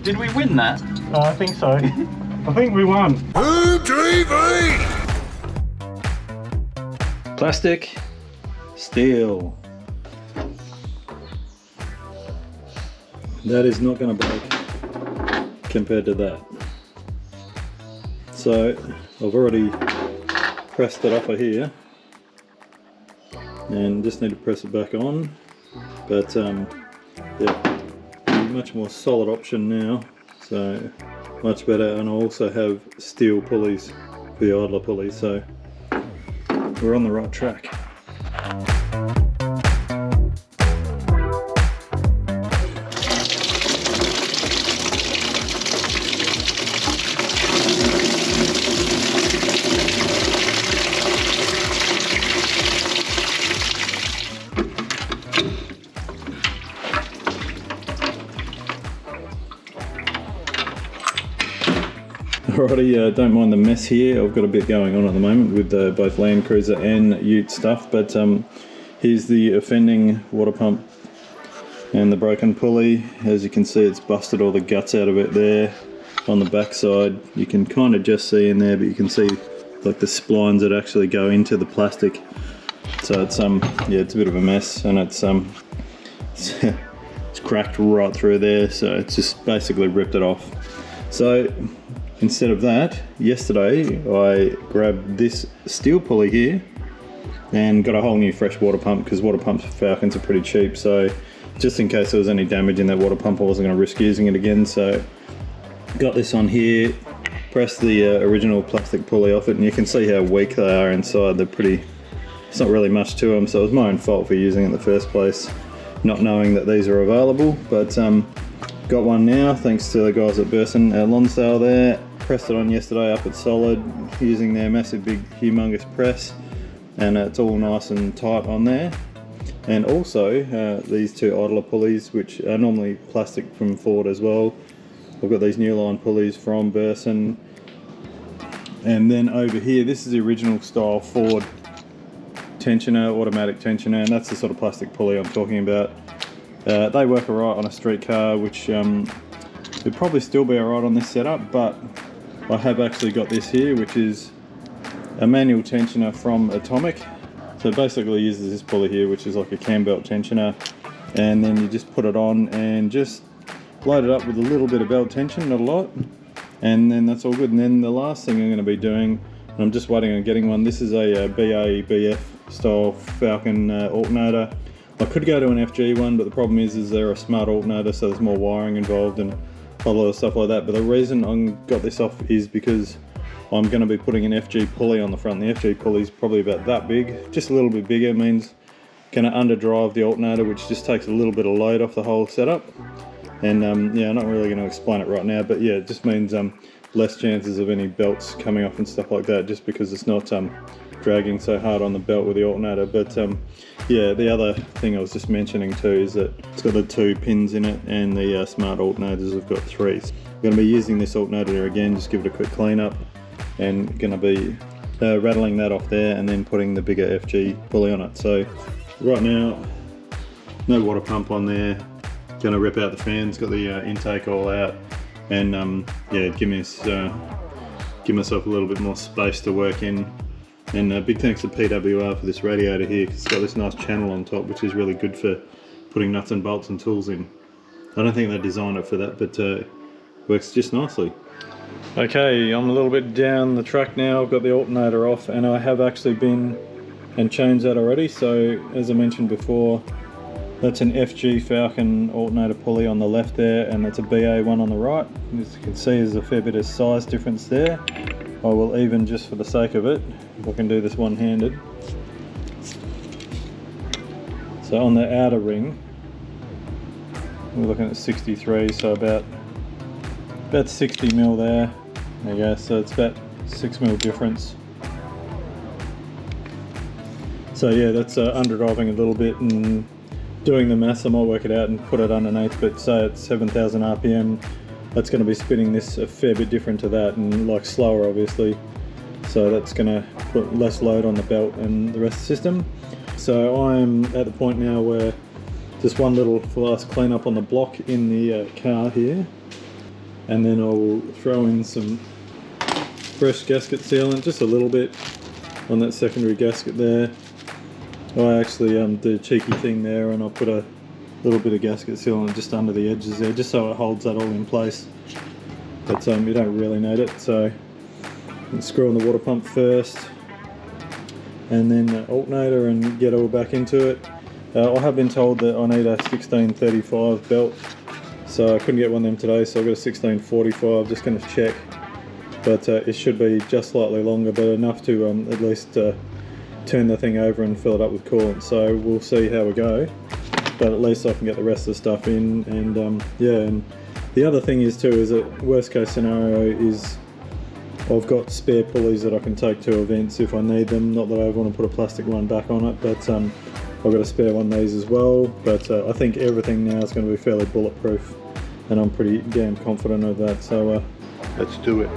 Did we win that? I think so. I think we won. HoonTV! Plastic, steel. That is not going to break compared to that. So I've already pressed it off of here and just need to press it back on. But yeah, much more solid option now, so much better. And I also have steel pulleys for the idler pulleys, so we're on the right track. Alrighty, don't mind the mess here. I've got a bit going on at the moment with both Land Cruiser and Ute stuff, but here's the offending water pump and the broken pulley. As you can see, it's busted all the guts out of it there on the back side. You can kind of just see in there, but you can see like the splines that actually go into the plastic. So it's yeah, it's a bit of a mess, and it's cracked right through there, so it's just basically ripped it off. So instead of that, yesterday I grabbed this steel pulley here and got a whole new fresh water pump, because water pumps for Falcons are pretty cheap, so just in case there was any damage in that water pump I wasn't going to risk using it again. So got this on here, pressed the original plastic pulley off it, and you can see how weak they are inside. They're pretty, it's not really much to them, so it was my own fault for using it in the first place, not knowing that these are available. But got one now thanks to the guys at Burson at Lonsdale there. Pressed it on yesterday up at solid using their massive big humongous press, and it's all nice and tight on there. And also these two idler pulleys, which are normally plastic from Ford as well. I've got these new line pulleys from Burson. And then over here, this is the original style Ford tensioner, automatic tensioner, and that's the sort of plastic pulley I'm talking about. They work alright on a street car, which would probably still be alright on this setup, but I have actually got this here, which is a manual tensioner from Atomic. So it basically uses this pulley here, which is like a cam belt tensioner, and then you just put it on and just load it up with a little bit of belt tension, not a lot, and then that's all good. And then the last thing I'm going to be doing, and I'm just waiting on getting one, this is a BA BF style Falcon alternator. I could go to an FG one, but the problem is they're a smart alternator, so there's more wiring involved and a lot of stuff like that. But the reason I got this off is because I'm going to be putting an FG pulley on the front. The FG pulley is probably about that big, just a little bit bigger. It means going to underdrive the alternator, which just takes a little bit of load off the whole setup. And yeah, I'm not really going to explain it right now, but yeah, it just means less chances of any belts coming off and stuff like that, just because it's not dragging so hard on the belt with the alternator. But yeah, the other thing I was just mentioning too is that it's got the 2 pins in it, and the smart alternators have got 3. So I'm going to be using this alternator again, just give it a quick clean up, and going to be rattling that off there and then putting the bigger FG pulley on it. So right now, no water pump on there, going to rip out the fans, got the intake all out, and yeah, give myself a little bit more space to work in. And big thanks to PWR for this radiator here, because it's got this nice channel on top, which is really good for putting nuts and bolts and tools in. I don't think they designed it for that, but works just nicely. Okay, I'm a little bit down the track now. I've got the alternator off, and I have actually been and changed that already. So as I mentioned before, that's an FG Falcon alternator pulley on the left there, and that's a BA one on the right. As you can see, there's a fair bit of size difference there. I will even, just for the sake of it, if I can do this one-handed. So on the outer ring, we're looking at 63, so about 60 mil there. There you go, so it's about 6 mil difference. So yeah, that's underdriving a little bit, and doing the maths, I might work it out and put it underneath, but say it's 7,000 RPM, that's going to be spinning this a fair bit different to that, and like slower obviously. So that's going to put less load on the belt and the rest of the system. So I'm at the point now where just one little last clean up on the block in the car here. and then I'll throw in some fresh gasket sealant, just a little bit on that secondary gasket there. I actually do a cheeky thing there, and I'll put a little bit of gasket sealant just under the edges there, just so it holds that all in place. But you don't really need it, so screw on the water pump first, and then the alternator, and get all back into it. I have been told that I need a 1635 belt, so I couldn't get one of them today, so I've got a 1645, just going to check. But it should be just slightly longer, but enough to at least turn the thing over and fill it up with coolant. So we'll see how we go, but at least I can get the rest of the stuff in. And yeah, and the other thing is too, is that worst case scenario is I've got spare pulleys that I can take to events if I need them. Not that I want to put a plastic one back on it, but I've got a spare one of these as well. But I think everything now is going to be fairly bulletproof, and I'm pretty damn confident of that. So let's do it.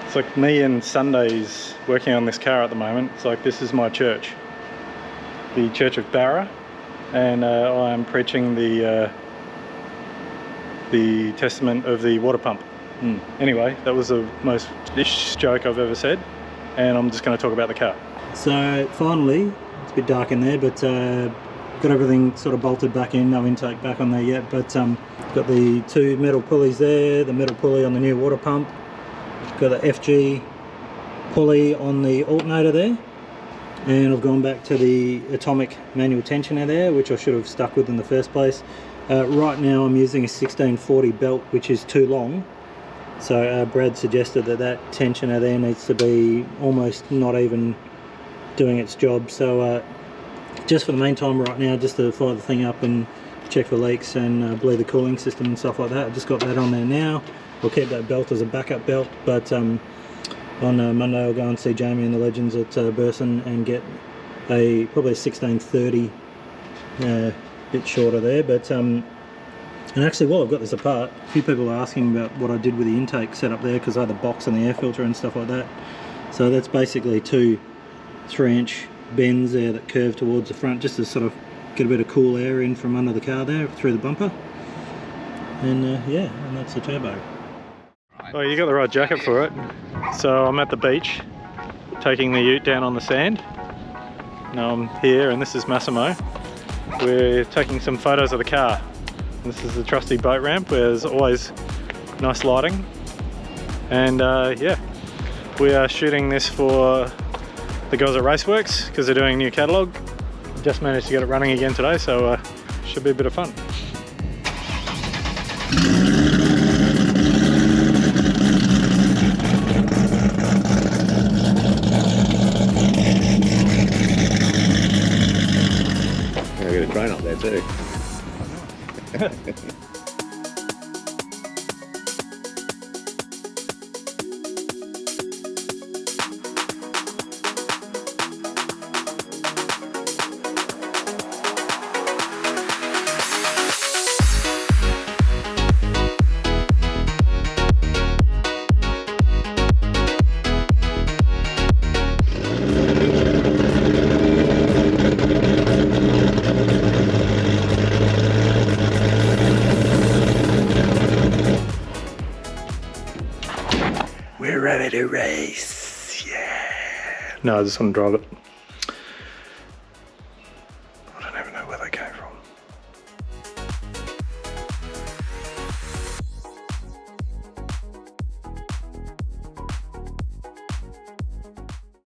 It's like me and Sundays working on this car at the moment. It's like, this is my church, the Church of Barra, and I'm preaching the testament of the water pump. Anyway, that was the most ish joke I've ever said, and I'm just going to talk about the car. So finally, it's a bit dark in there, but got everything sort of bolted back in, no intake back on there yet, but got the two metal pulleys there, the metal pulley on the new water pump, got the FG pulley on the alternator there, and I've gone back to the atomic manual tensioner there, which I should have stuck with in the first place. Right now I'm using a 1640 belt, which is too long, so Brad suggested that that tensioner there needs to be almost not even doing its job. So just for the meantime right now, just to fire the thing up and check for leaks and bleed the cooling system and stuff like that, I've just got that on there now. We'll keep that belt as a backup belt, but on Monday I'll go and see Jamie and the Legends at Burson and get probably a 1630, bit shorter there. But and actually, while I've got this apart, a few people are asking about what I did with the intake setup there, because I had the box and the air filter and stuff like that. So that's basically two 3-inch bends there that curve towards the front, just to sort of get a bit of cool air in from under the car there through the bumper. And yeah, and that's the turbo. Well, you got the right jacket for it. So I'm at the beach, taking the ute down on the sand. Now I'm here, and this is Massimo. We're taking some photos of the car. This is the trusty boat ramp, where there's always nice lighting. And yeah, we are shooting this for the guys at Raceworks, because they're doing a new catalogue. Just managed to get it running again today, so should be a bit of fun. I got a train up there too. We're ready to race, yeah. No, I just want to drive it.